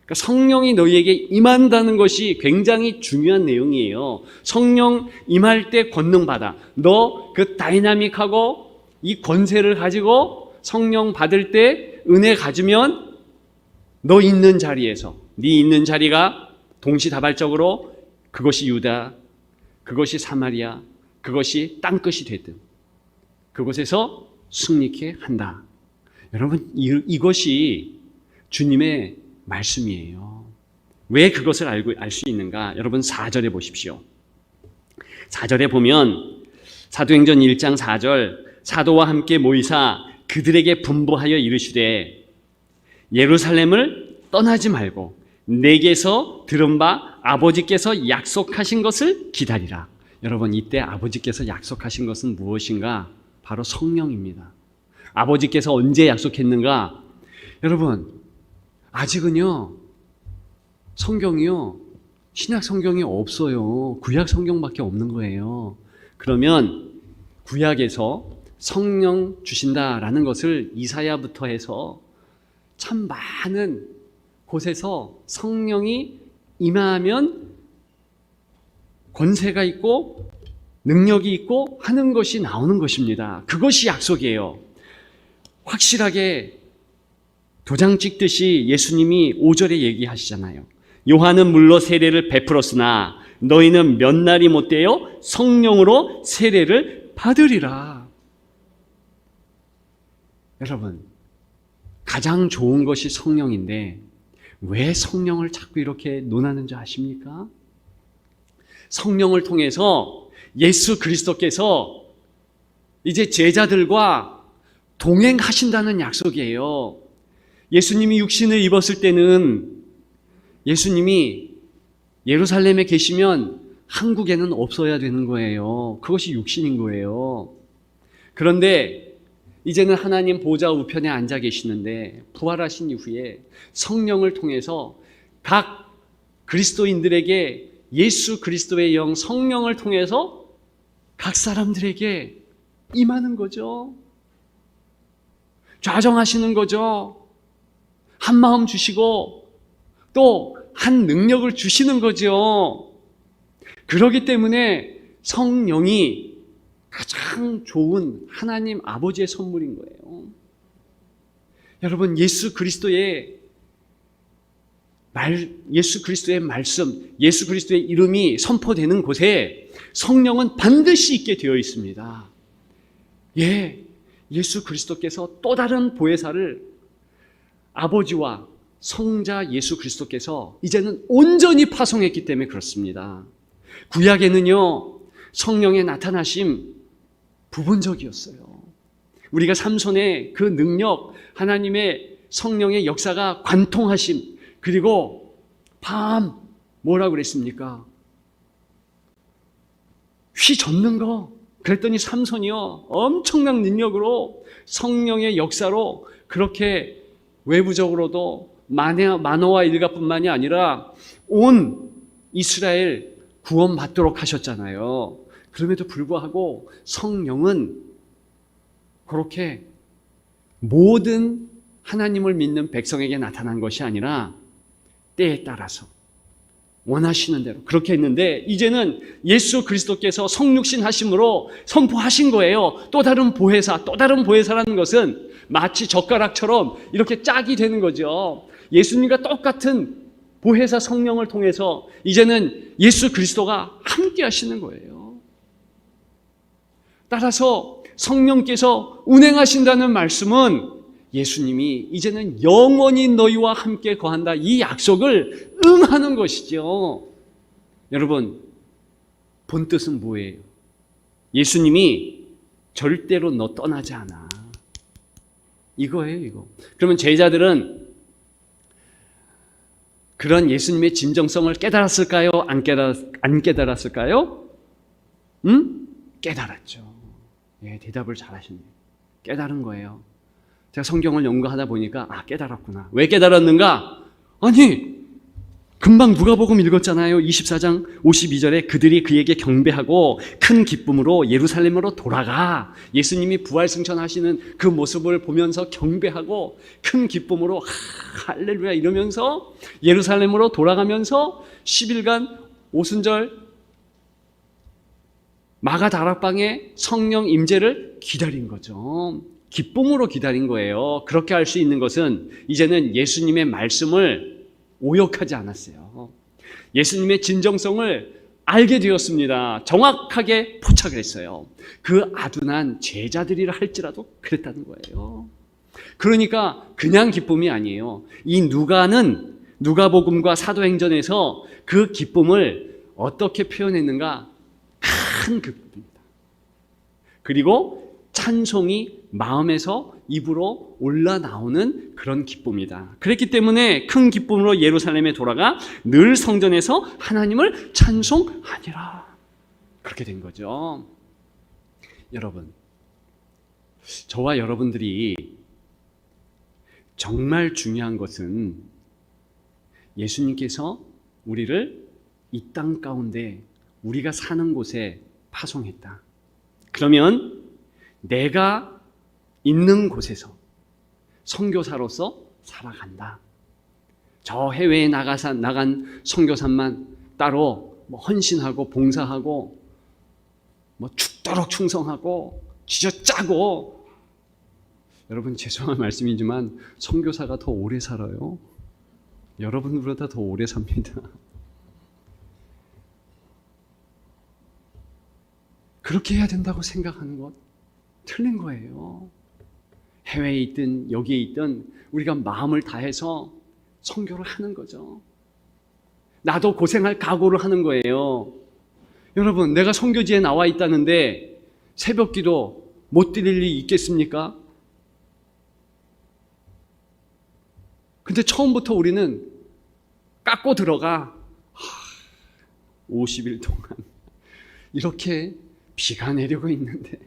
그러니까 성령이 너희에게 임한다는 것이 굉장히 중요한 내용이에요. 성령 임할 때 권능 받아. 너 그 다이나믹하고 이 권세를 가지고 성령 받을 때 은혜 가지면 너 있는 자리에서, 네 있는 자리가 동시다발적으로 그것이 유다, 그것이 사마리아, 그것이 땅끝이 되든 그곳에서 승리케 한다. 여러분, 이것이 주님의 말씀이에요. 왜 그것을 알 수 있는가? 여러분, 4절에 보십시오. 4절에 보면 사도행전 1장 4절, 사도와 함께 모이사 그들에게 분부하여 이르시되 예루살렘을 떠나지 말고 내게서 들은 바 아버지께서 약속하신 것을 기다리라. 여러분, 이때 아버지께서 약속하신 것은 무엇인가? 바로 성령입니다. 아버지께서 언제 약속했는가? 여러분, 아직은요, 성경이요, 신약 성경이 없어요. 구약 성경밖에 없는 거예요. 그러면 구약에서 성령 주신다라는 것을 이사야부터 해서 참 많은 곳에서 성령이 임하면 권세가 있고 능력이 있고 하는 것이 나오는 것입니다. 그것이 약속이에요. 확실하게 도장 찍듯이 예수님이 5절에 얘기하시잖아요. 요한은 물로 세례를 베풀었으나 너희는 몇 날이 못되어 성령으로 세례를 받으리라. 여러분, 가장 좋은 것이 성령인데 왜 성령을 자꾸 이렇게 논하는지 아십니까? 성령을 통해서 예수 그리스도께서 이제 제자들과 동행하신다는 약속이에요. 예수님이 육신을 입었을 때는 예수님이 예루살렘에 계시면 한국에는 없어야 되는 거예요. 그것이 육신인 거예요. 그런데 이제는 하나님 보좌 우편에 앉아 계시는데 부활하신 이후에 성령을 통해서 각 그리스도인들에게 예수 그리스도의 영 성령을 통해서 각 사람들에게 임하는 거죠. 좌정하시는 거죠. 한 마음 주시고 또 한 능력을 주시는 거죠. 그렇기 때문에 성령이 가장 좋은 하나님 아버지의 선물인 거예요. 여러분, 예수 그리스도의 말씀, 예수 그리스도의 이름이 선포되는 곳에 성령은 반드시 있게 되어 있습니다. 예, 예수 그리스도께서 또 다른 보혜사를 아버지와 성자 예수 그리스도께서 이제는 온전히 파송했기 때문에 그렇습니다. 구약에는요, 성령의 나타나심 부분적이었어요. 우리가 삼손의 그 능력, 하나님의 성령의 역사가 관통하심, 그리고 밤 뭐라고 그랬습니까? 휘젓는 거. 그랬더니 삼손이요, 엄청난 능력으로 성령의 역사로 그렇게 외부적으로도 마노아 일가뿐만이 아니라 온 이스라엘 구원받도록 하셨잖아요. 그럼에도 불구하고 성령은 그렇게 모든 하나님을 믿는 백성에게 나타난 것이 아니라 때에 따라서 원하시는 대로 그렇게 했는데, 이제는 예수 그리스도께서 성육신 하심으로 선포하신 거예요. 또 다른 보혜사, 또 다른 보혜사라는 것은 마치 젓가락처럼 이렇게 짝이 되는 거죠. 예수님과 똑같은 보혜사 성령을 통해서 이제는 예수 그리스도가 함께 하시는 거예요. 따라서 성령께서 운행하신다는 말씀은 예수님이 이제는 영원히 너희와 함께 거한다, 이 약속을 응하는 것이죠. 여러분, 본 뜻은 뭐예요? 예수님이 절대로 너 떠나지 않아, 이거예요, 이거. 그러면 제자들은 그런 예수님의 진정성을 깨달았을까요? 안 깨달았을까요? 깨달았죠. 예, 대답을 잘하시네요. 깨달은 거예요. 제가 성경을 연구하다 보니까 깨달았구나. 왜 깨달았는가? 아니, 금방 누가복음 읽었잖아요. 24장 52절에 그들이 그에게 경배하고 큰 기쁨으로 예루살렘으로 돌아가. 예수님이 부활승천하시는 그 모습을 보면서 경배하고 큰 기쁨으로 할렐루야 이러면서 예루살렘으로 돌아가면서 10일간 오순절 마가 다락방에 성령 임재를 기다린 거죠. 기쁨으로 기다린 거예요. 그렇게 할 수 있는 것은 이제는 예수님의 말씀을 오역하지 않았어요. 예수님의 진정성을 알게 되었습니다. 정확하게 포착을 했어요. 그 아둔한 제자들이라 할지라도 그랬다는 거예요. 그러니까 그냥 기쁨이 아니에요. 이 누가는 누가복음과 사도행전에서 그 기쁨을 어떻게 표현했는가? 큰 기쁨입니다. 그리고 찬송이 마음에서 입으로 올라나오는 그런 기쁨이다. 그랬기 때문에 큰 기쁨으로 예루살렘에 돌아가 늘 성전에서 하나님을 찬송하니라. 그렇게 된 거죠. 여러분, 저와 여러분들이 정말 중요한 것은 예수님께서 우리를 이 땅 가운데 우리가 사는 곳에 파송했다. 그러면 내가 있는 곳에서 선교사로서 살아간다. 저 해외에 나간 선교사만 따로 헌신하고 봉사하고 죽도록 충성하고 쥐어짜고, 여러분 죄송한 말씀이지만 선교사가 더 오래 살아요. 여러분보다 더 오래 삽니다. 그렇게 해야 된다고 생각하는 것 틀린 거예요. 해외에 있든 여기에 있든 우리가 마음을 다해서 선교를 하는 거죠. 나도 고생할 각오를 하는 거예요. 여러분, 내가 선교지에 나와 있다는데 새벽기도 못 드릴 일이 있겠습니까? 근데 처음부터 우리는 깎고 들어가. 50일 동안 이렇게 비가 내리고 있는데,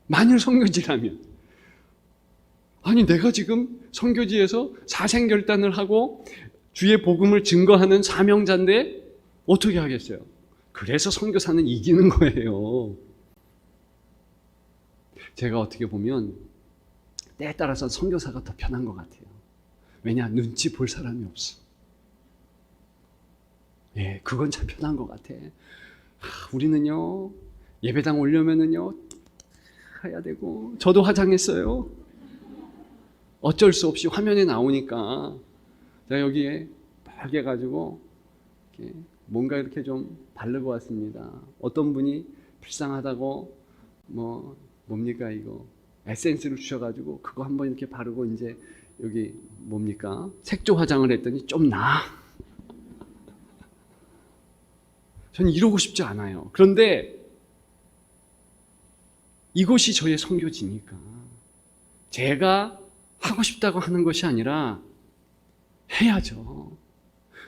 만일 선교지라면, 아니 내가 지금 선교지에서 사생결단을 하고 주의 복음을 증거하는 사명자인데 어떻게 하겠어요? 그래서 선교사는 이기는 거예요. 제가 어떻게 보면 때에 따라서 선교사가 더 편한 것 같아요. 왜냐? 눈치 볼 사람이 없어. 예, 그건 참 편한 것 같아. 우리는요, 예배당 오려면은요, 해야 되고, 저도 화장했어요. 어쩔 수 없이 화면에 나오니까, 제가 여기에 막 해가지고, 이렇게 뭔가 이렇게 좀 바르고 왔습니다. 어떤 분이 불쌍하다고, 뭡니까, 이거. 에센스를 주셔가지고, 그거 한번 이렇게 바르고, 이제, 여기, 뭡니까? 색조 화장을 했더니 좀 나아. 저는 이러고 싶지 않아요. 그런데 이곳이 저의 선교지니까 제가 하고 싶다고 하는 것이 아니라 해야죠.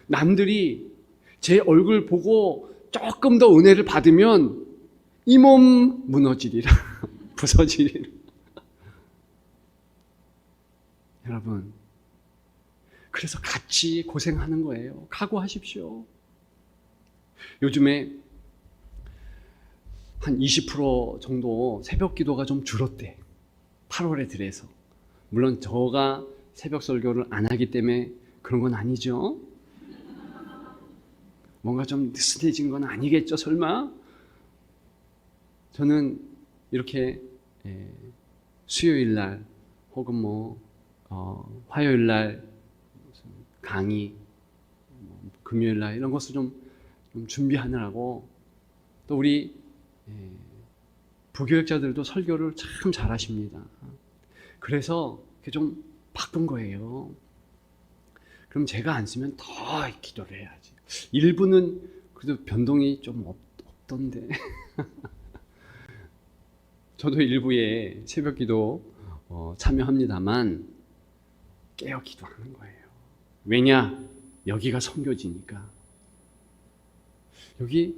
남들이 제 얼굴 보고 조금 더 은혜를 받으면 이 몸 무너지리라, 부서지리라. 여러분, 그래서 같이 고생하는 거예요. 각오하십시오. 요즘에 한 20% 정도 새벽 기도가 좀 줄었대. 8월에 들어서. 물론 저가 새벽 설교를 안 하기 때문에 그런 건 아니죠. 뭔가 좀 느슨해진 건 아니겠죠, 설마? 저는 이렇게 수요일 날 혹은 화요일 날 강의, 금요일 날 이런 것을 좀 준비하느라고, 또 우리 부교역자들도 설교를 참 잘하십니다. 그래서 좀 바꾼 거예요. 그럼 제가 안 쓰면 더 기도를 해야지. 일부는 그래도 변동이 좀 없던데. 저도 일부에 새벽 기도 참여합니다만 깨어 기도하는 거예요. 왜냐? 여기가 선교지니까. 여기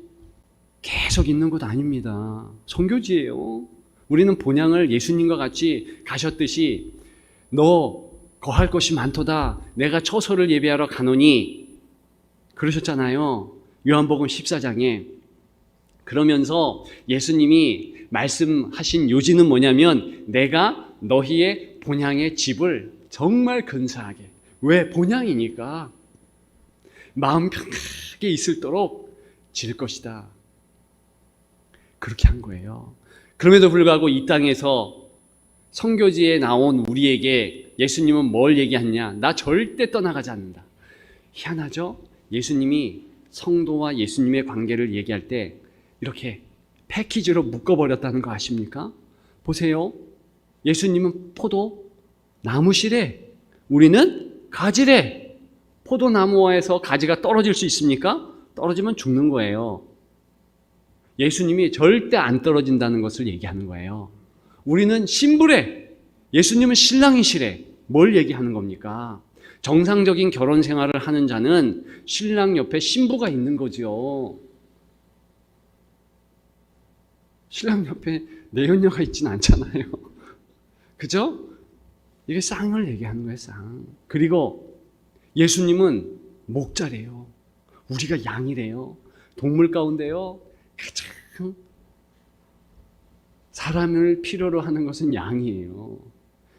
계속 있는 곳 아닙니다. 선교지예요. 우리는 본향을 예수님과 같이 가셨듯이 너 거할 것이 많도다. 내가 처소를 예배하러 가노니 그러셨잖아요. 요한복음 14장에. 그러면서 예수님이 말씀하신 요지는 뭐냐면 내가 너희의 본향의 집을 정말 근사하게. 왜? 본향이니까. 마음 편하게 있을도록 질 것이다. 그렇게 한 거예요. 그럼에도 불구하고 이 땅에서 선교지에 나온 우리에게 예수님은 뭘 얘기하냐? 나 절대 떠나가지 않는다. 희한하죠? 예수님이 성도와 예수님의 관계를 얘기할 때 이렇게 패키지로 묶어버렸다는 거 아십니까? 보세요. 예수님은 포도 나무시래. 우리는 가지래. 포도나무에서 가지가 떨어질 수 있습니까? 떨어지면 죽는 거예요. 예수님이 절대 안 떨어진다는 것을 얘기하는 거예요. 우리는 신부래. 예수님은 신랑이시래. 뭘 얘기하는 겁니까? 정상적인 결혼 생활을 하는 자는 신랑 옆에 신부가 있는 거죠. 신랑 옆에 내연녀가 있진 않잖아요. 그죠? 이게 쌍을 얘기하는 거예요, 쌍. 그리고 예수님은 목자래요. 우리가 양이래요. 동물 가운데요, 가장 사람을 필요로 하는 것은 양이에요.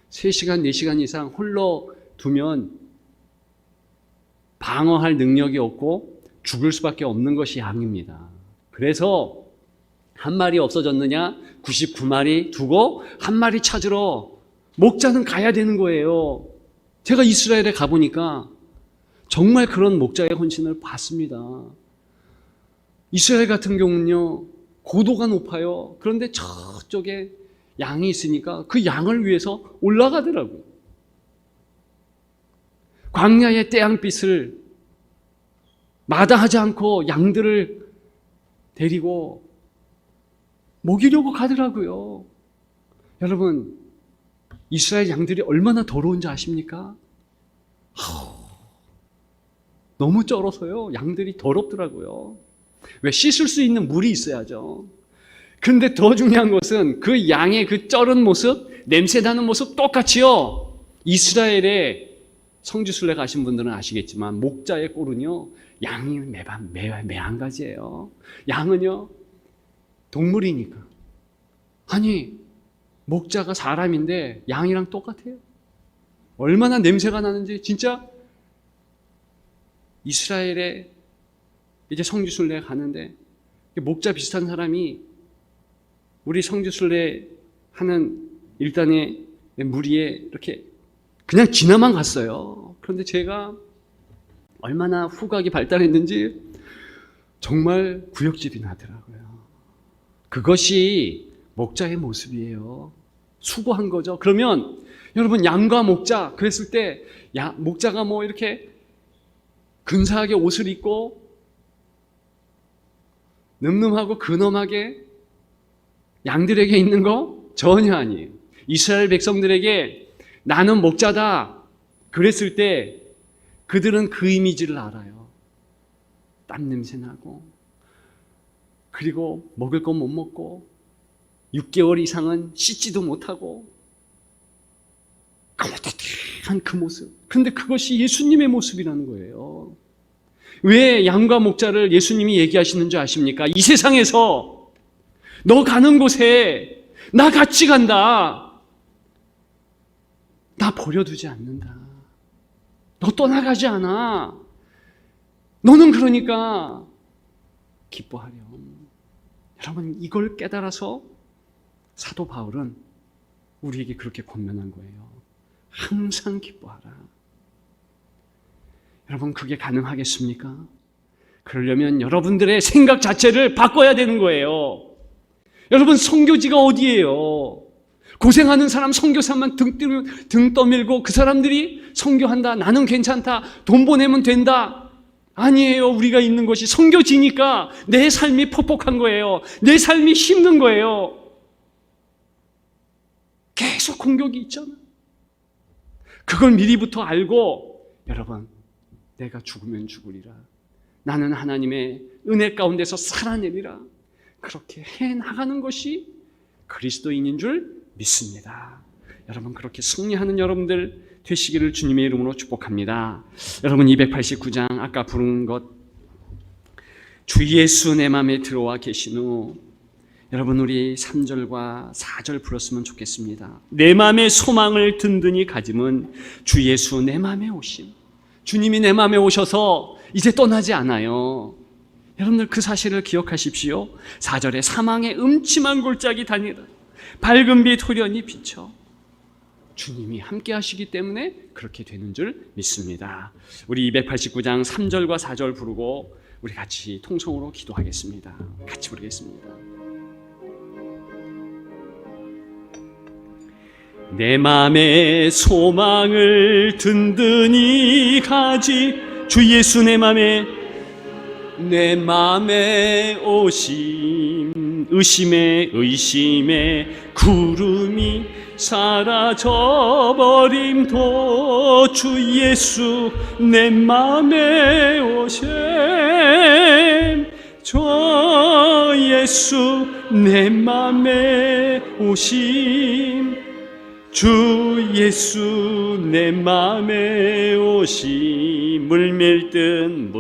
3시간, 4시간 이상 홀로 두면 방어할 능력이 없고 죽을 수밖에 없는 것이 양입니다. 그래서 한 마리 없어졌느냐? 99마리 두고 한 마리 찾으러 목자는 가야 되는 거예요. 제가 이스라엘에 가보니까 정말 그런 목자의 헌신을 봤습니다. 이스라엘 같은 경우는요, 고도가 높아요. 그런데 저쪽에 양이 있으니까 그 양을 위해서 올라가더라고요. 광야의 태양빛을 마다하지 않고 양들을 데리고 먹이려고 가더라고요. 여러분, 이스라엘 양들이 얼마나 더러운지 아십니까? 너무 쩔어서요. 양들이 더럽더라고요. 왜? 씻을 수 있는 물이 있어야죠. 근데 더 중요한 것은 그 양의 그 쩔은 모습, 냄새 나는 모습 똑같이요. 이스라엘에 성지순례 가신 분들은 아시겠지만 목자의 꼴은요, 양이 매한 가지예요. 양은요, 동물이니까. 아니, 목자가 사람인데 양이랑 똑같아요. 얼마나 냄새가 나는지. 진짜 이스라엘에 이제 성지순례 가는데 목자 비슷한 사람이 우리 성지순례 하는 일단의 무리에 이렇게 그냥 지나만 갔어요. 그런데 제가 얼마나 후각이 발달했는지 정말 구역질이 나더라고요. 그것이 목자의 모습이에요. 수고한 거죠. 그러면 여러분, 양과 목자 그랬을 때 목자가 뭐 이렇게 근사하게 옷을 입고 늠름하고 근엄하게 양들에게 있는 거 전혀 아니에요. 이스라엘 백성들에게 나는 목자다 그랬을 때 그들은 그 이미지를 알아요. 땀 냄새 나고, 그리고 먹을 건 못 먹고 6개월 이상은 씻지도 못하고 까마득한 그 모습. 그런데 그것이 예수님의 모습이라는 거예요. 왜 양과 목자를 예수님이 얘기하시는 줄 아십니까? 이 세상에서 너 가는 곳에 나 같이 간다. 나 버려두지 않는다. 너 떠나가지 않아. 너는 그러니까 기뻐하렴. 여러분, 이걸 깨달아서 사도 바울은 우리에게 그렇게 권면한 거예요. 항상 기뻐하라. 여러분, 그게 가능하겠습니까? 그러려면 여러분들의 생각 자체를 바꿔야 되는 거예요. 여러분, 선교지가 어디예요? 고생하는 사람, 선교사만 등 떠밀고 그 사람들이 선교한다, 나는 괜찮다, 돈 보내면 된다. 아니에요. 우리가 있는 것이 선교지니까 내 삶이 퍽퍽한 거예요. 내 삶이 힘든 거예요. 계속 공격이 있잖아. 그걸 미리부터 알고, 여러분, 내가 죽으면 죽으리라, 나는 하나님의 은혜 가운데서 살아내리라, 그렇게 해나가는 것이 그리스도인인 줄 믿습니다. 여러분, 그렇게 승리하는 여러분들 되시기를 주님의 이름으로 축복합니다. 여러분, 289장 아까 부른 것, 주 예수 내 맘에 들어와 계신 후, 여러분, 우리 3절과 4절 불렀으면 좋겠습니다. 내 맘의 소망을 든든히 가짐은 주 예수 내 맘에 오심. 주님이 내 맘에 오셔서 이제 떠나지 않아요. 여러분들 그 사실을 기억하십시오. 4절에 사망의 음침한 골짜기 다니라, 밝은 빛 호련히 비쳐. 주님이 함께 하시기 때문에 그렇게 되는 줄 믿습니다. 우리 289장 3절과 4절 부르고 우리 같이 통성으로 기도하겠습니다. 같이 부르겠습니다. 내 맘의 소망을 든든히 가지, 주 예수 내 맘에 오심. 의심에 구름이 사라져버림도 주 예수 내 맘에 오심. 주 예수 내 맘에 오심. 주 예수 내 맘에 오심. 물밀듯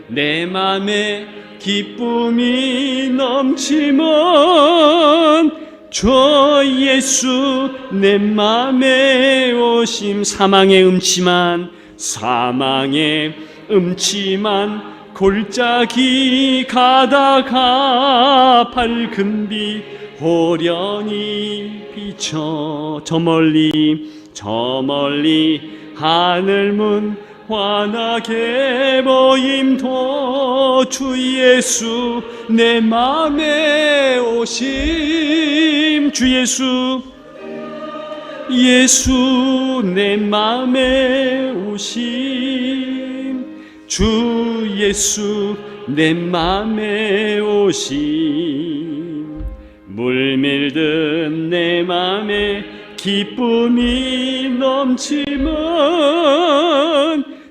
내 맘에 기쁨이 넘치면 주 예수 내 맘에 오심. 사망의 음침한 골짜기 가다가 밝은 빛 호련히 비쳐. 저 멀리 하늘문 환하게 보임도 주 예수 내 맘에 오심. 주 예수 내 맘에 오심. 주 예수 내 맘에 오심. 물밀듯 내 맘에 기쁨이 넘치면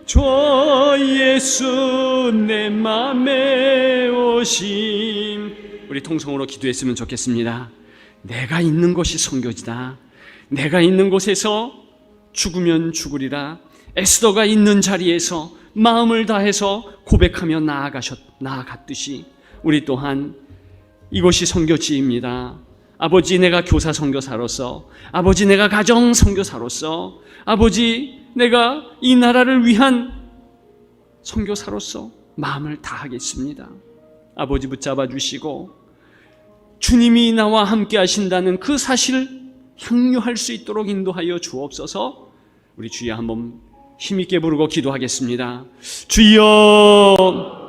주 예수 내 맘에 오심. 우리 통성으로 기도했으면 좋겠습니다. 내가 있는 곳이 선교지다. 내가 있는 곳에서 죽으면 죽으리라. 에스더가 있는 자리에서 마음을 다해서 고백하며 나아갔듯이 우리 또한 이곳이 선교지입니다. 아버지, 내가 교사 선교사로서, 아버지, 내가 가정 선교사로서, 아버지, 내가 이 나라를 위한 선교사로서 마음을 다하겠습니다. 아버지, 붙잡아 주시고 주님이 나와 함께 하신다는 그 사실을 향유할 수 있도록 인도하여 주옵소서. 우리 주여 한번 힘있게 부르고 기도하겠습니다. 주여,